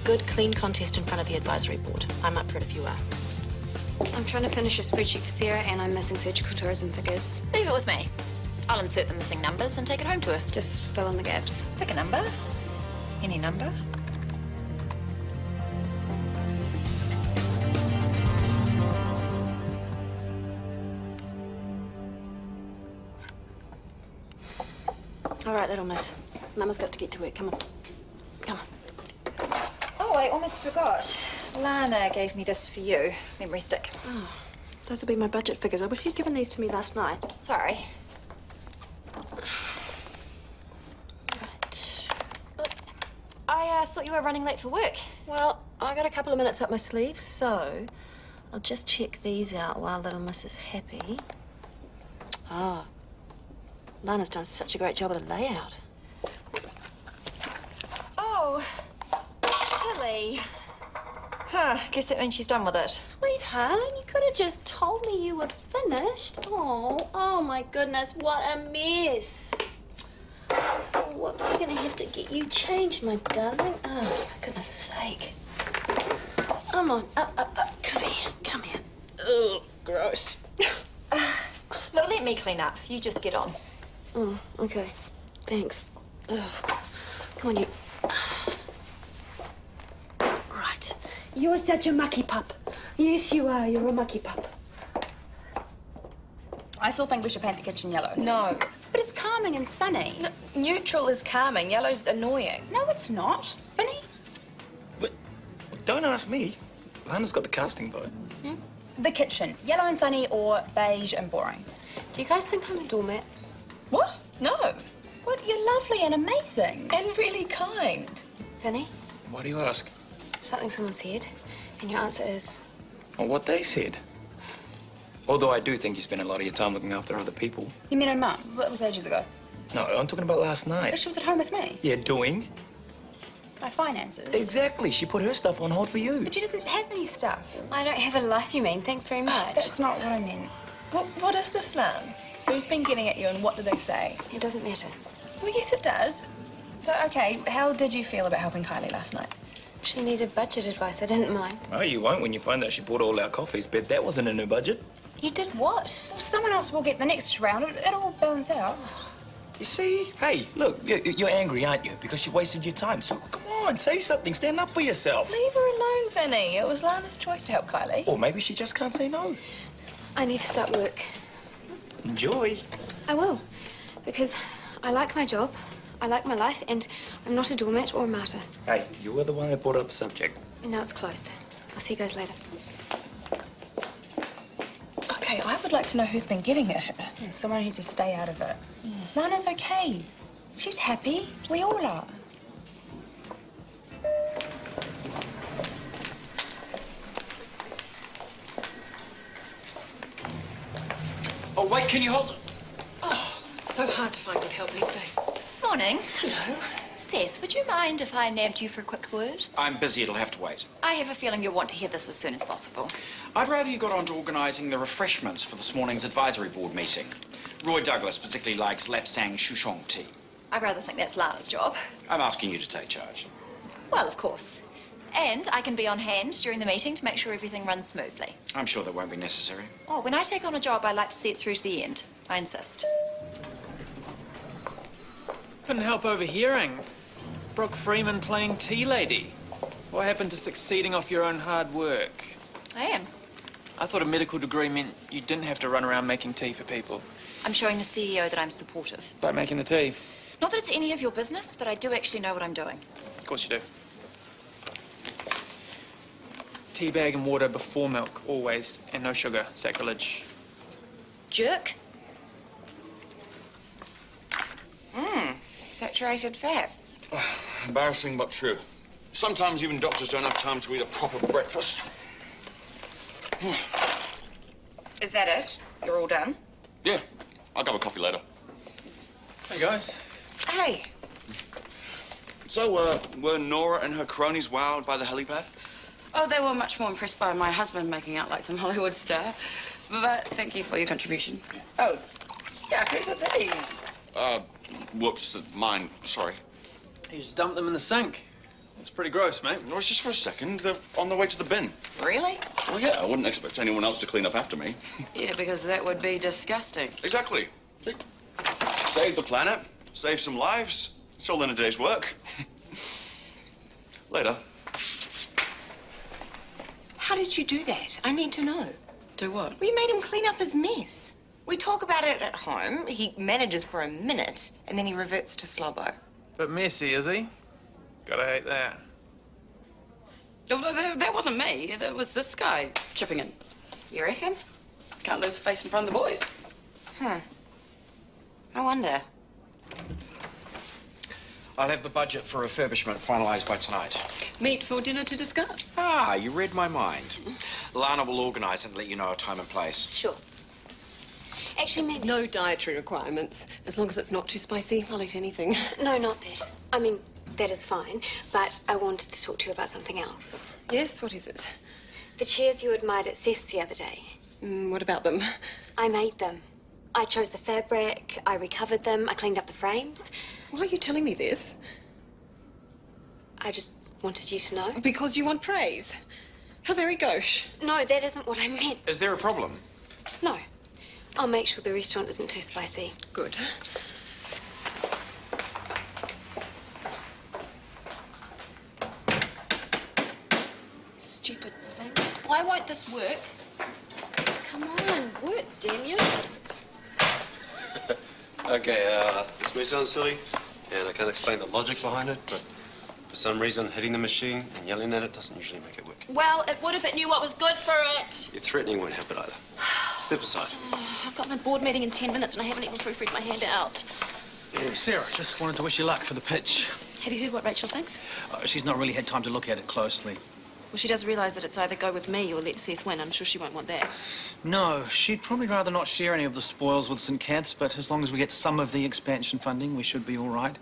good, clean contest in front of the advisory board. I'm up for it if you are. I'm trying to finish a spreadsheet for Sarah and I'm missing surgical tourism figures. Leave it with me. I'll insert the missing numbers and take it home to her. Just fill in the gaps. Pick a number. Any number. All right, little miss. Mama's got to get to work. Come on. Come on. Oh, I almost forgot. Lana gave me this for you. Memory stick. Oh, those will be my budget figures. I wish you'd given these to me last night. Sorry. Right. I thought you were running late for work. Well, I got a couple of minutes up my sleeve, so I'll just check these out while little miss is happy. Ah. Lana's done such a great job of the layout. Oh, Tilly. Huh, guess that means she's done with it. Sweetheart, you could have just told me you were finished. Oh my goodness, what a mess. What's I gonna have to get you changed, my darling? Oh, for goodness sake. Come on, up. Come here. Ugh, gross. Look, let me clean up. You just get on. Oh, okay. Thanks. Ugh. Come on, you. Right. You're such a mucky pup. Yes, you are. You're a mucky pup. I still think we should paint the kitchen yellow. No. But it's calming and sunny. No. Neutral is calming. Yellow's annoying. No, it's not. Vinny? But don't ask me. Lana's got the casting vote. The kitchen. Yellow and sunny or beige and boring. Do you guys think I'm a doormat? What? No. What? You're lovely and amazing. And really kind. Vinny, Why do you ask? something someone said, and your answer is... Well, what they said. Although I do think you spend a lot of your time looking after other people. You mean her mum? That was ages ago. No, I'm talking about last night. But she was at home with me. Yeah, doing? My finances. Exactly. She put her stuff on hold for you. But she doesn't have any stuff. I don't have a life, you mean? Thanks very much. That's not what I meant. What is this, Lance? Who's been getting at you and what do they say? It doesn't matter. Well, yes, it does. So, okay, how did you feel about helping Kylie last night? She needed budget advice. I didn't mind. Oh, you won't when you find out she bought all our coffees, but that wasn't in her budget. You did what? Someone else will get the next round. It'll all balance out. You see? Hey, look, you're angry, aren't you? Because she wasted your time. So come on, say something. Stand up for yourself. Leave her alone, Vinny. It was Lana's choice to help Kylie. Or maybe she just can't say no. I need to start work. Enjoy. I will, because I like my job, I like my life, and I'm not a doormat or a martyr. Hey, you were the one that brought up the subject. And now it's closed. I'll see you guys later. Okay, I would like to know who's been getting at her. Someone needs to stay out of it. Lana's okay. She's happy. We all are. Oh, wait, can you hold it? Oh, it's so hard to find good help these days. Morning. Hello. Seth, would you mind if I nabbed you for a quick word? I'm busy, it'll have to wait. I have a feeling you'll want to hear this as soon as possible. I'd rather you got on to organising the refreshments for this morning's advisory board meeting. Roy Douglas particularly likes Lapsang Shushong tea. I rather think that's Lana's job. I'm asking you to take charge. Well, of course. And I can be on hand during the meeting to make sure everything runs smoothly. I'm sure that won't be necessary. Oh, when I take on a job, I like to see it through to the end. I insist. Couldn't help overhearing. Brooke Freeman playing tea lady. What happened to succeeding off your own hard work? I am. I thought a medical degree meant you didn't have to run around making tea for people. I'm showing the CEO that I'm supportive. By making the tea. Not that it's any of your business, but I do actually know what I'm doing. Of course you do. Tea bag and water before milk, always. And no sugar, sacrilege. Jerk. Saturated fats. Embarrassing but true. Sometimes even doctors don't have time to eat a proper breakfast. Is that it? You're all done? Yeah, I'll grab a coffee later. Hey, guys. Hey. So, were Nora and her cronies wowed by the helipad? Oh, they were much more impressed by my husband making out like some Hollywood star. But thank you for your contribution. Oh, yeah, whose are these? Whoops, mine, sorry. You just dumped them in the sink. It's pretty gross, mate. No, it's just for a second. They're on their way to the bin. Really? Well, yeah, I wouldn't expect anyone else to clean up after me. Yeah, because that would be disgusting. Exactly. See? Save the planet, save some lives. It's all in a day's work. Later. How did you do that? I need to know. Do what? We made him clean up his mess. We talk about it at home. He manages for a minute, and then he reverts to slobbo. But messy, is he? Gotta hate that. Oh, that wasn't me. That was this guy chipping in. You reckon? Can't lose face in front of the boys. Huh. I wonder. I'll have the budget for refurbishment finalised by tonight. Meet for dinner to discuss. Ah, you read my mind. Lana will organise and let you know a time and place. Sure. Actually, maybe... No dietary requirements. As long as it's not too spicy, I'll eat anything. No, not that. I mean, that is fine, but I wanted to talk to you about something else. Yes, what is it? The chairs you admired at Seth's the other day. What about them? I made them. I chose the fabric, I recovered them, I cleaned up the frames. Why are you telling me this? I just wanted you to know. Because you want praise. How very gauche. No, that isn't what I meant. Is there a problem? No. I'll make sure the restaurant isn't too spicy. Good. Stupid thing. Why won't this work? Come on, work, damn you. Okay, this may sound silly, and I can't explain the logic behind it, but for some reason, hitting the machine and yelling at it doesn't usually make it work. Well, it would if it knew what was good for it. Your threatening won't help it either. Step aside. I've got my board meeting in 10 minutes and I haven't even proofread my handout. Sarah, just wanted to wish you luck for the pitch. Have you heard what Rachel thinks? She's not really had time to look at it closely. Well, she does realise that it's either go with me or let Seth win. I'm sure she won't want that. No, she'd probably rather not share any of the spoils with St. Kath's, but as long as we get some of the expansion funding, we should be all right.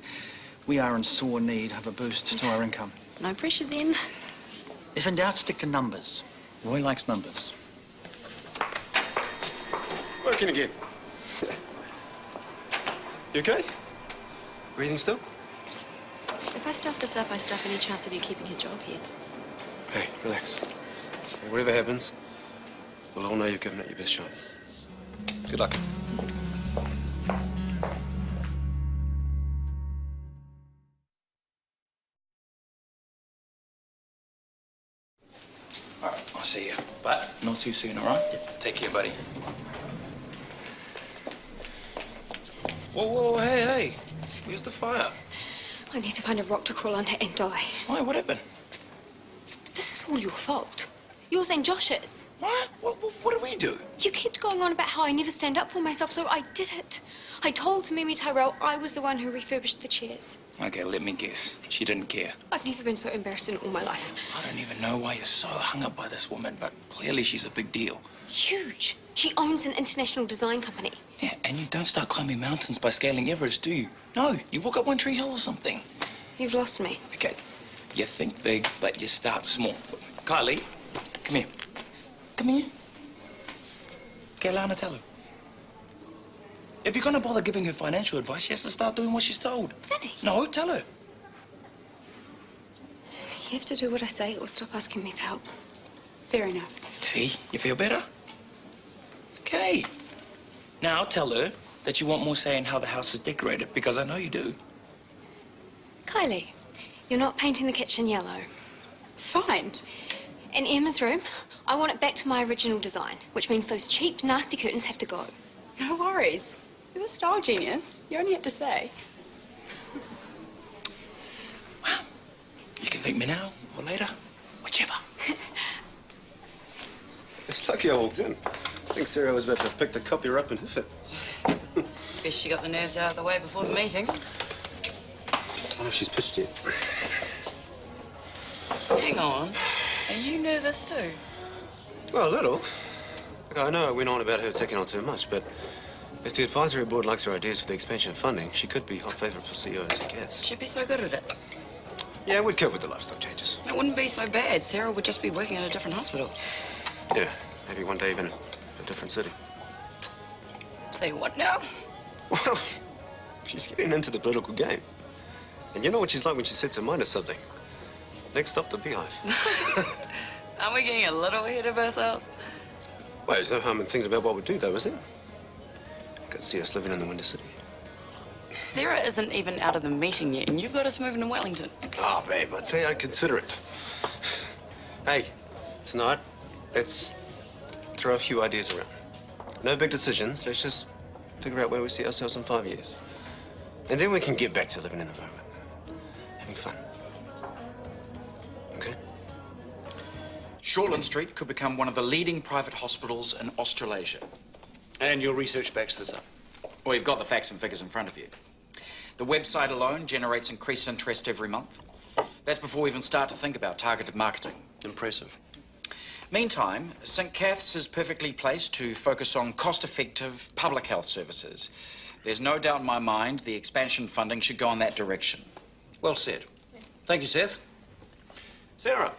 We are in sore need of a boost to our income. No pressure then. If in doubt, stick to numbers. Roy likes numbers. Working again. You okay? Breathing still? If I stuff this up, I stuff any chance of you keeping your job here. Hey, relax. Whatever happens, we'll all know you've given it your best shot. Good luck. All right, I'll see you. But not too soon, all right? Take care, buddy. Whoa, hey. Where's the fire? I need to find a rock to crawl under and die. Why, what happened? This is all your fault. Yours and Josh's. What? What did we do? You kept going on about how I never stand up for myself, so I did it. I told Mimi Tyrell I was the one who refurbished the chairs. Okay, let me guess. She didn't care. I've never been so embarrassed in all my life. I don't even know why you're so hung up by this woman, but clearly she's a big deal. Huge. She owns an international design company. Yeah, and you don't start climbing mountains by scaling Everest, do you? No, you walk up One Tree Hill or something. You've lost me. Okay, you think big, but you start small. Kylie, come here. Come here. Okay, Lana, tell her. If you're gonna bother giving her financial advice, she has to start doing what she's told. Vinny. No, tell her. You have to do what I say or stop asking me for help. Fair enough. See, you feel better? Okay. Now tell her that you want more say in how the house is decorated, because I know you do. Kylie, you're not painting the kitchen yellow. Fine. In Emma's room, I want it back to my original design, which means those cheap, nasty curtains have to go. No worries. You're a style genius. You only have to say. Well, you can thank me now or later, whichever. It's lucky I walked in. I think Sarah was about to pick the copier up and hoof it. Guess she got the nerves out of the way before the meeting. I don't know if she's pitched yet. Hang on. Are you nervous too? Well, a little. Look, I know I went on about her taking on too much, but if the advisory board likes her ideas for the expansion of funding, she could be hot favourite for CEO as it gets. She'd be so good at it. Yeah, we'd cope with the lifestyle changes. It wouldn't be so bad. Sarah would just be working at a different hospital. Yeah, maybe one day even a different city. Say what now? Well, she's getting into the political game. And you know what she's like when she sets her mind to something. Next stop, the beehive. Aren't we getting a little ahead of ourselves? Well, there's no harm in thinking about what we do, though, is there? You could see us living in the Winter City. Sarah isn't even out of the meeting yet, and you've got us moving to Wellington. Oh, babe, I'd say I'd consider it. Hey, tonight, let's throw a few ideas around. No big decisions. Let's just figure out where we see ourselves in 5 years. And then we can get back to living in the moment. Having fun. Okay? Shortland Street could become one of the leading private hospitals in Australasia. And your research backs this up? Well, you've got the facts and figures in front of you. The website alone generates increased interest every month. That's before we even start to think about targeted marketing. Impressive. Meantime, St Kath's is perfectly placed to focus on cost-effective public health services. There's no doubt in my mind the expansion funding should go in that direction. Well said. Thank you, Seth. Sarah.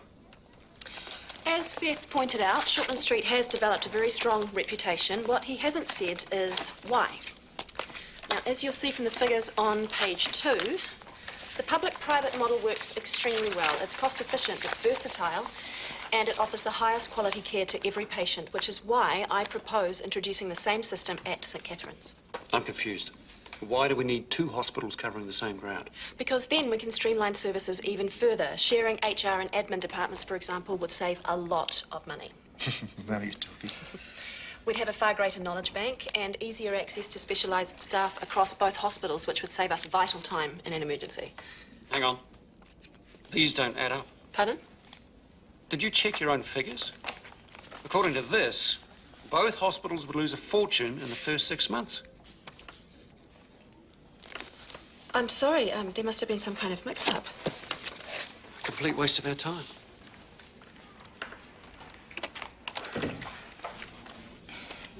As Seth pointed out, Shortland Street has developed a very strong reputation. What he hasn't said is why. Now, as you'll see from the figures on page 2, the public-private model works extremely well. It's cost-efficient, it's versatile, and it offers the highest quality care to every patient, which is why I propose introducing the same system at St Catherine's. I'm confused. Why do we need 2 hospitals covering the same ground? Because then we can streamline services even further. Sharing HR and admin departments, for example, would save a lot of money. Now you're talking. We'd have a far greater knowledge bank and easier access to specialised staff across both hospitals, which would save us vital time in an emergency. Hang on. These don't add up. Pardon? Did you check your own figures? According to this, both hospitals would lose a fortune in the first 6 months. I'm sorry, there must have been some kind of mix-up. A complete waste of our time.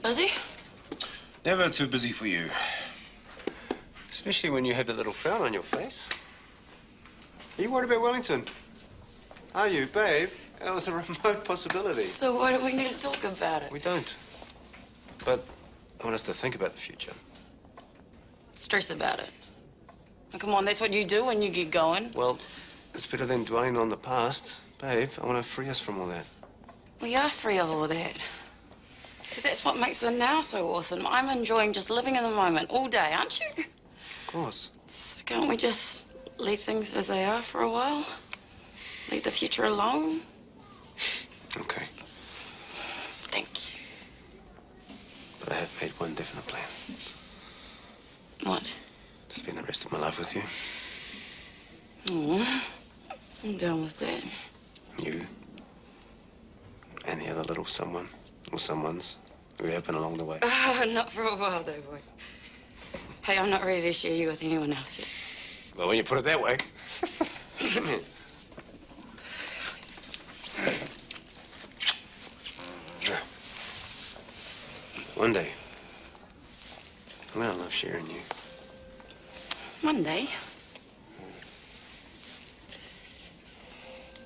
Busy? Never too busy for you. Especially when you have that little frown on your face. Are you worried about Wellington? Are you, babe? That was a remote possibility. So why do we need to talk about it? We don't. But I want us to think about the future. Stress about it. Oh, come on, that's what you do when you get going. Well, it's better than dwelling on the past. Babe, I want to free us from all that. We are free of all that. See, that's what makes the now so awesome. I'm enjoying just living in the moment all day, aren't you? Of course. So can't we just leave things as they are for a while? Leave the future alone? Okay. Thank you. But I have made one definite plan. What? To spend the rest of my life with you. Oh, I'm done with that. You. And the other little someone, or someones, who happen along the way. Not for a while, though, boy. Hey, I'm not ready to share you with anyone else yet. Well, when you put it that way. One day, I'm gonna love sharing you. One day.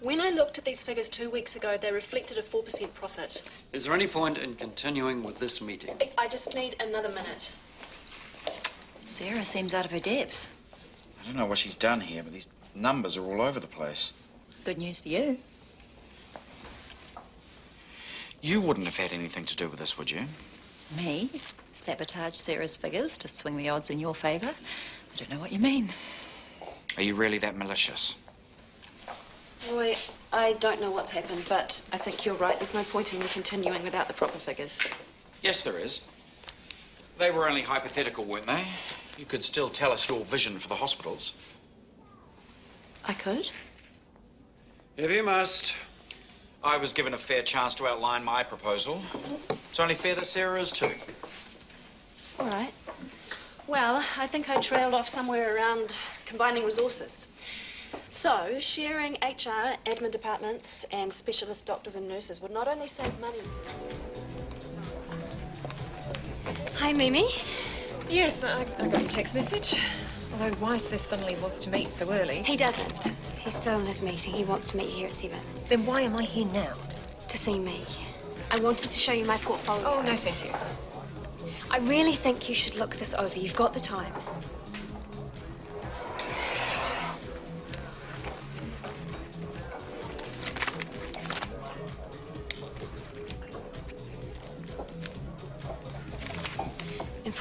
When I looked at these figures 2 weeks ago, they reflected a 4% profit. Is there any point in continuing with this meeting? I just need another minute. Sarah seems out of her depth. I don't know what she's done here, but these numbers are all over the place. Good news for you. You wouldn't have had anything to do with this, would you? Me? Sabotage Sarah's figures to swing the odds in your favour? I don't know what you mean. Are you really that malicious? Roy, I don't know what's happened, but I think you're right. There's no point in me continuing without the proper figures. Yes, there is. They were only hypothetical, weren't they? You could still tell us your vision for the hospitals. I could? If you must. I was given a fair chance to outline my proposal. It's only fair that Sarah is too. All right. Well, I think I trailed off somewhere around combining resources. So, sharing HR, admin departments, and specialist doctors and nurses would not only save money. Hi, Mimi. Yes, I got your text message. Although why Seth suddenly wants to meet so early? He doesn't. He's still in his meeting. He wants to meet you here at 7. Then why am I here now? To see me. I wanted to show you my portfolio. Oh, no, thank you. I really think you should look this over. You've got the time.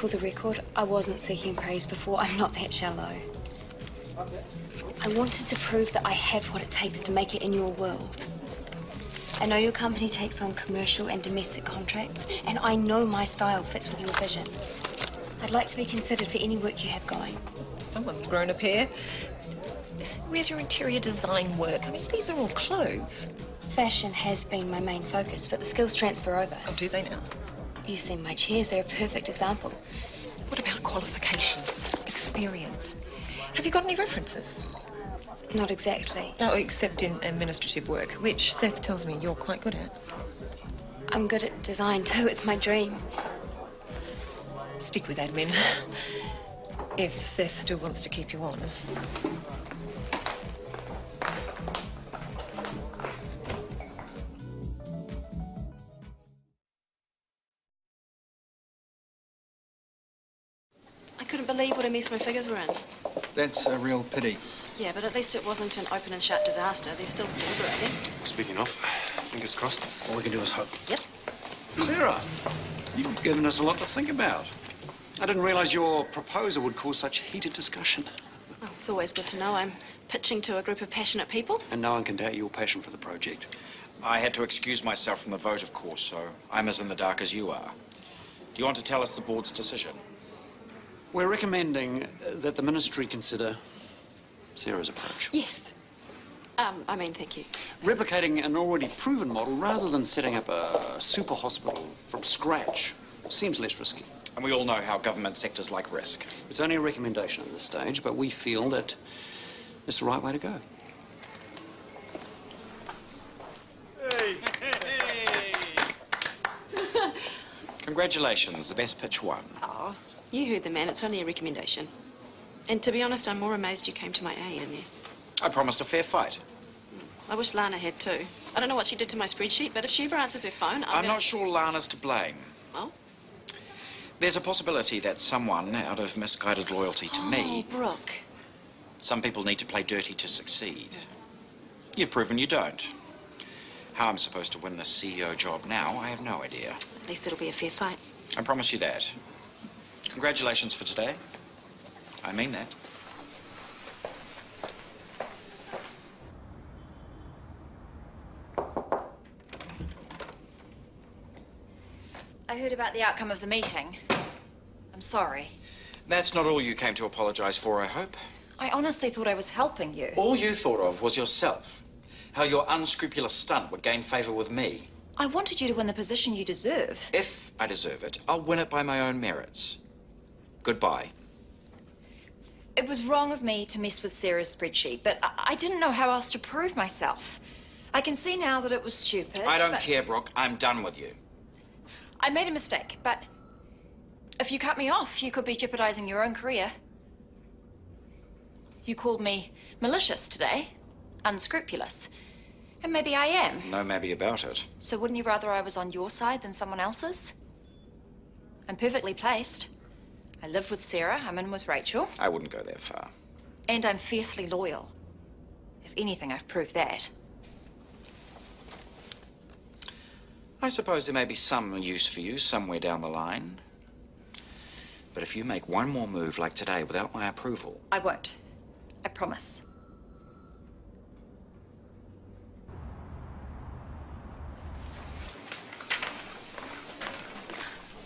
For the record, I wasn't seeking praise before. I'm not that shallow. I wanted to prove that I have what it takes to make it in your world. I know your company takes on commercial and domestic contracts, and I know my style fits with your vision. I'd like to be considered for any work you have going. Someone's grown up here. Where's your interior design work? I mean, these are all clothes. Fashion has been my main focus, but the skills transfer over. Oh, do they now? You've seen my chairs. They're a perfect example. What about qualifications, experience? Have you got any references? Not exactly. No, except in administrative work, which Seth tells me you're quite good at. I'm good at design too. It's my dream. Stick with admin. If Seth still wants to keep you on. I couldn't believe what a mess my figures were in. That's a real pity. Yeah, but at least it wasn't an open and shut disaster. They're still deliberating. Speaking of, fingers crossed. All we can do is hope. Yep. Sarah, you've given us a lot to think about. I didn't realise your proposal would cause such heated discussion. Well, it's always good to know I'm pitching to a group of passionate people. And no one can doubt your passion for the project. I had to excuse myself from the vote, of course, so I'm as in the dark as you are. Do you want to tell us the board's decision? We're recommending that the ministry consider Sarah's approach. Yes. Thank you. Replicating an already proven model rather than setting up a super hospital from scratch seems less risky. And we all know how government sectors like risk. It's only a recommendation at this stage, but we feel that it's the right way to go. Hey! Congratulations, the best pitch won. Oh, you heard the man. It's only a recommendation. And to be honest, I'm more amazed you came to my aid in there. I promised a fair fight. I wish Lana had too. I don't know what she did to my spreadsheet, but if she ever answers her phone, I'm not sure Lana's to blame. Well? There's a possibility that someone, out of misguided loyalty to me... Oh, Brooke. Some people need to play dirty to succeed. You've proven you don't. How I'm supposed to win the CEO job now, I have no idea. At least it'll be a fair fight. I promise you that. Congratulations for today. I mean that. I heard about the outcome of the meeting. I'm sorry. That's not all you came to apologise for, I hope. I honestly thought I was helping you. All you thought of was yourself. How your unscrupulous stunt would gain favour with me. I wanted you to win the position you deserve. If I deserve it, I'll win it by my own merits. Goodbye. It was wrong of me to mess with Sarah's spreadsheet, but I didn't know how else to prove myself. I can see now that it was stupid. I don't care, Brooke. I'm done with you. I made a mistake, but if you cut me off, you could be jeopardizing your own career. You called me malicious today, unscrupulous, and maybe I am. No maybe about it. So wouldn't you rather I was on your side than someone else's? I'm perfectly placed. I live with Sarah, I'm in with Rachel. I wouldn't go that far. And I'm fiercely loyal. If anything, I've proved that. I suppose there may be some use for you somewhere down the line. But if you make one more move like today without my approval... I won't. I promise.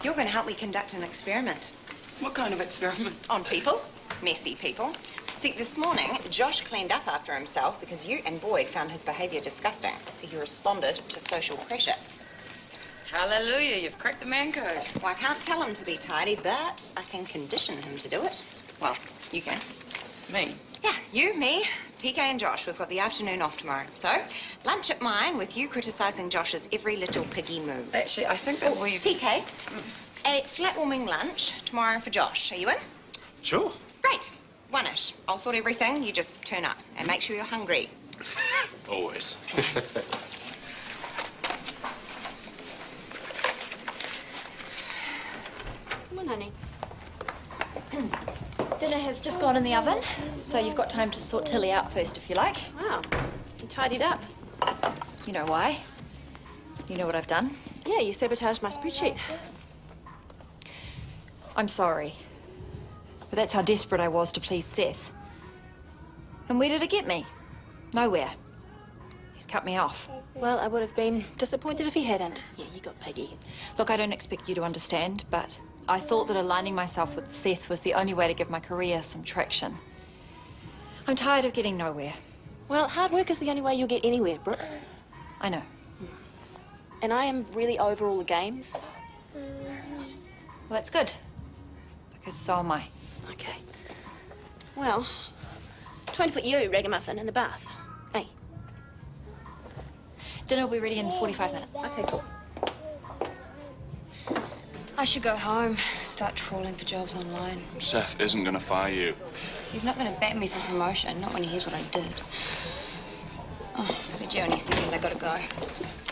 You're going to help me conduct an experiment. What kind of experiment? On people. Messy people. See, this morning, Josh cleaned up after himself because you and Boyd found his behaviour disgusting. So he responded to social pressure. Hallelujah, you've cracked the man code. Well, I can't tell him to be tidy, but I can condition him to do it. Well, you can. Me? Yeah, you, me, TK and Josh. We've got the afternoon off tomorrow. So, lunch at mine with you criticising Josh's every little piggy move. Actually, I think that we've... TK, a flat-warming lunch tomorrow for Josh. Are you in? Sure. Great. One-ish. I'll sort everything. You just turn up and make sure you're hungry. Always. Come on, honey. Dinner has just gone in the oven, so you've got time to sort Tilly out first if you like. Wow. You tidied up. You know why? You know what I've done? Yeah, you sabotaged my spreadsheet. I'm sorry. But that's how desperate I was to please Seth. And where did it get me? Nowhere. He's cut me off. Well, I would have been disappointed if he hadn't. Yeah, you got Peggy. Look, I don't expect you to understand, but I thought that aligning myself with Seth was the only way to give my career some traction. I'm tired of getting nowhere. Well, hard work is the only way you'll get anywhere, Brooke. I know. And I am really over all the games. Well, that's good. Because so am I. Okay. Well, trying to put you, ragamuffin, in the bath. Hey. Dinner will be ready in 45 minutes. Okay, cool. I should go home, start trawling for jobs online. Seth isn't going to fire you. He's not going to bat me for promotion, not when he hears what I did. Oh, did you only second? I gotta go.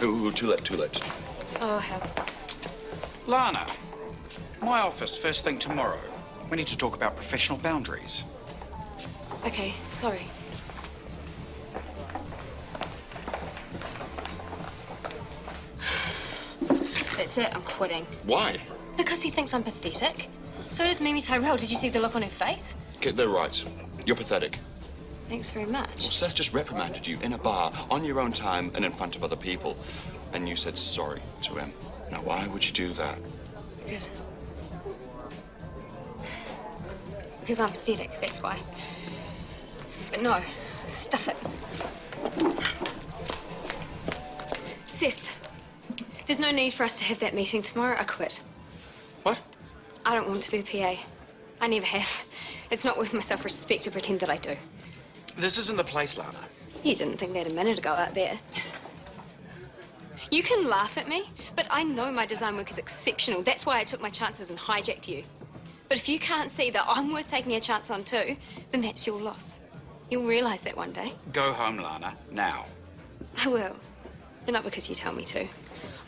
Ooh, too late, too late. Oh, hell. Lana, my office first thing tomorrow. We need to talk about professional boundaries. Okay, sorry. That's it, I'm quitting. Why? Because he thinks I'm pathetic. So does Mimi Tyrell. Did you see the look on her face? Okay, they're right. You're pathetic. Thanks very much. Well, Seth just reprimanded you in a bar, on your own time, and in front of other people. And you said sorry to him. Now, why would you do that? Because I'm pathetic, that's why. But no, stuff it. Seth, there's no need for us to have that meeting tomorrow. I quit. What? I don't want to be a PA. I never have. It's not worth my self-respect to pretend that I do. This isn't the place, Lana. You didn't think that a minute ago out there. You can laugh at me, but I know my design work is exceptional. That's why I took my chances and hijacked you. But if you can't see that I'm worth taking a chance on too, then that's your loss. You'll realise that one day. Go home, Lana, now. I will. And not because you tell me to.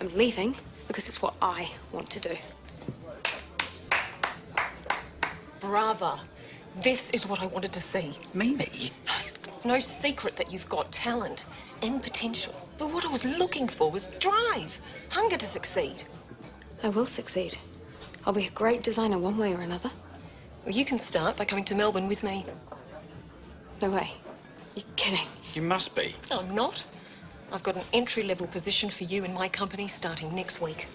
I'm leaving because it's what I want to do. Brava. This is what I wanted to see. Mimi? It's no secret that you've got talent and potential. But what I was looking for was drive, hunger to succeed. I will succeed. I'll be a great designer one way or another. Well, you can start by coming to Melbourne with me. No way. You're kidding. You must be. I'm not. I've got an entry-level position for you in my company starting next week.